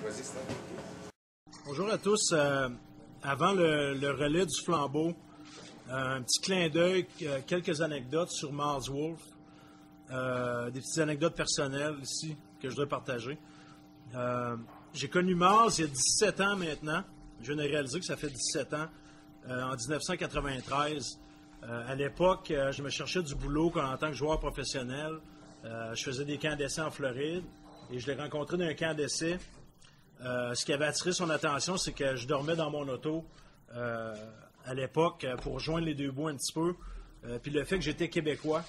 Vas-y, Stan. Bonjour à tous. Avant le relais du flambeau, un petit clin d'œil, quelques anecdotes sur Miles Wolff. Des petites anecdotes personnelles ici que je dois partager. J'ai connu Miles il y a 17 ans maintenant. Je viens de réaliser que ça fait 17 ans. En 1993. À l'époque, je me cherchais du boulot en tant que joueur professionnel. Je faisais des camps d'essai en Floride et je l'ai rencontré dans un camp d'essai. Ce qui avait attiré son attention, c'est que je dormais dans mon auto à l'époque pour joindre les deux bouts un petit peu. Puis le fait que j'étais québécois.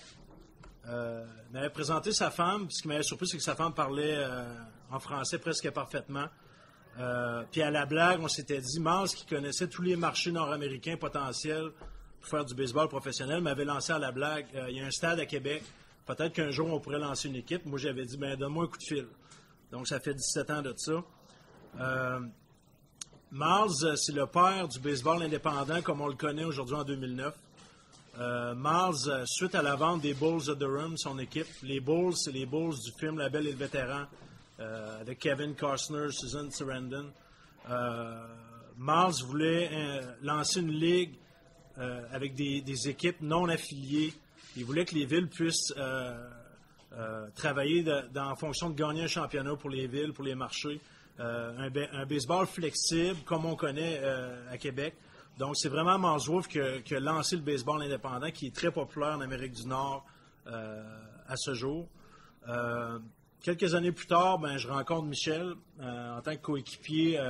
Il m'avait présenté sa femme, puis ce qui m'avait surpris, c'est que sa femme parlait en français presque parfaitement. Puis à la blague, on s'était dit, Miles, qui connaissait tous les marchés nord-américains potentiels pour faire du baseball professionnel, m'avait lancé à la blague, il y a un stade à Québec, peut-être qu'un jour on pourrait lancer une équipe. Moi, j'avais dit, donne-moi un coup de fil. Donc, ça fait 17 ans de ça. Miles, c'est le père du baseball indépendant comme on le connaît aujourd'hui en 2009. Miles, suite à la vente des Bulls de Durham, son équipe, les Bulls, c'est les Bulls du film La Belle et le Vétéran, avec Kevin Costner, Susan Sarandon. Miles voulait lancer une ligue avec des équipes non affiliées. Il voulait que les villes puissent travailler en fonction de gagner un championnat pour les villes, pour les marchés. Un baseball flexible, comme on connaît à Québec. Donc, c'est vraiment Miles Wolff qui a lancé le baseball indépendant, qui est très populaire en Amérique du Nord à ce jour. Quelques années plus tard, je rencontre Michel en tant que coéquipier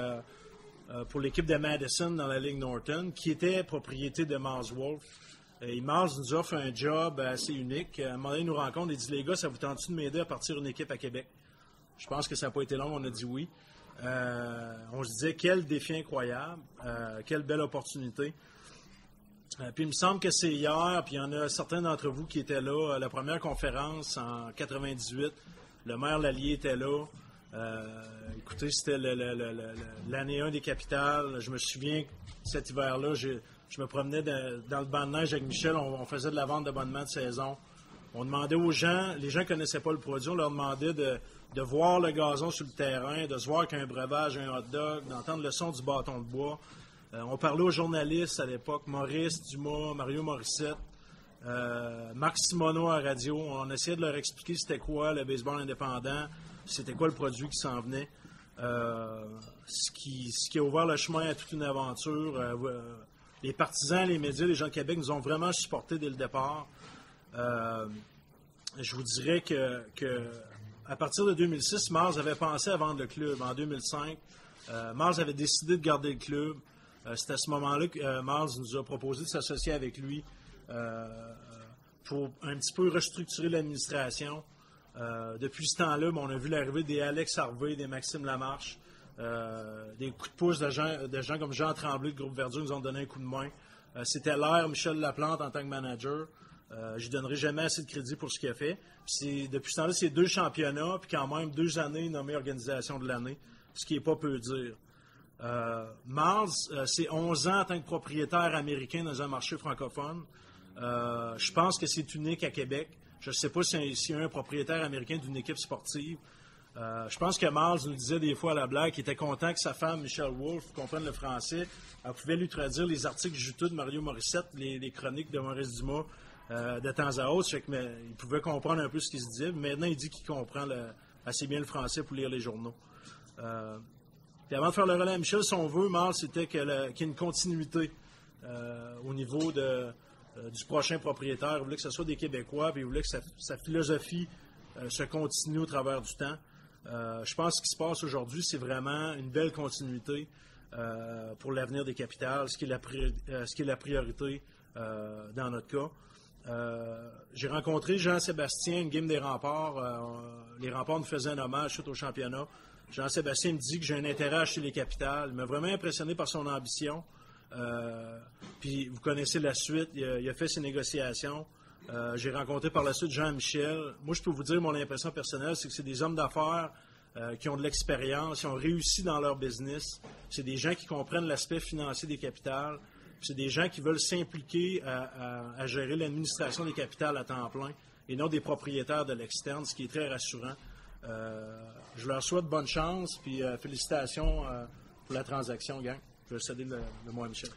pour l'équipe de Madison dans la Ligue Norton, qui était propriété de Miles Wolff. Et Miles nous offre un job assez unique. À un moment donné, il nous rencontre et dit « Les gars, ça vous tente-tu de m'aider à partir une équipe à Québec? » Je pense que ça n'a pas été long, on a dit oui. On se disait quel défi incroyable, quelle belle opportunité. Puis il me semble que c'est hier, puis il y en a certains d'entre vous qui étaient là, la première conférence en 98, le maire Lallier était là. Écoutez, c'était l'année 1 des capitales. Je me souviens que cet hiver-là, je me promenais dans le banc de neige avec Michel, on faisait de la vente d'abonnements de saison. On demandait aux gens, les gens ne connaissaient pas le produit, on leur demandait de voir le gazon sur le terrain, de se voir qu'un breuvage, un hot dog, d'entendre le son du bâton de bois. On parlait aux journalistes à l'époque, Maurice Dumas, Mario Morissette, Marc Simoneau à la radio. On essayait de leur expliquer c'était quoi le baseball indépendant, c'était quoi le produit qui s'en venait. Ce qui a ouvert le chemin à toute une aventure. Les partisans, les médias, les gens de Québec nous ont vraiment supportés dès le départ. Je vous dirais que à partir de 2006, Miles avait pensé à vendre le club. En 2005, Miles avait décidé de garder le club. C'est à ce moment-là que Miles nous a proposé de s'associer avec lui pour un petit peu restructurer l'administration. Depuis ce temps-là, on a vu l'arrivée des Alex Harvey, des Maxime Lamarche, des coups de pouce de gens comme Jean Tremblay de Groupe Verdure nous ont donné un coup de main. C'était l'ère Michel Laplante en tant que manager. Je ne donnerai jamais assez de crédit pour ce qu'il a fait. Puis depuis ce temps-là, c'est 2 championnats, puis quand même 2 années nommées organisation de l'année, ce qui n'est pas peu dire. Miles, c'est 11 ans en tant que propriétaire américain dans un marché francophone. Je pense que c'est unique à Québec. Je ne sais pas s'il y a un propriétaire américain d'une équipe sportive. Je pense que Miles nous disait des fois à la blague qu'il était content que sa femme, Michelle Wolff, comprenne le français. Elle pouvait lui traduire les articles juteux de Mario Morissette, les chroniques de Maurice Dumas. De temps à autre, il pouvait comprendre un peu ce qu'il se disait. Maintenant, il dit qu'il comprend assez bien le français pour lire les journaux. Puis avant de faire le relais à Michel, son vœu, Miles, c'était qu'il y ait une continuité au niveau du prochain propriétaire. Il voulait que ce soit des Québécois, puis il voulait que sa philosophie se continue au travers du temps. Je pense que ce qui se passe aujourd'hui, c'est vraiment une belle continuité pour l'avenir des capitales, ce qui est la priorité dans notre cas. J'ai rencontré Jean-Sébastien, une game des Remparts. Les Remparts nous faisaient un hommage suite au championnat. Jean-Sébastien me dit que j'ai un intérêt à acheter les capitales. Il m'a vraiment impressionné par son ambition. Puis vous connaissez la suite. Il a fait ses négociations. J'ai rencontré par la suite Jean-Michel. Moi, je peux vous dire, mon impression personnelle, c'est que c'est des hommes d'affaires qui ont de l'expérience, qui ont réussi dans leur business. C'est des gens qui comprennent l'aspect financier des capitales. C'est des gens qui veulent s'impliquer à gérer l'administration des capitales à temps plein et non des propriétaires de l'externe, ce qui est très rassurant. Je leur souhaite bonne chance, puis félicitations pour la transaction, gang. Je vais céder le mot à Michel.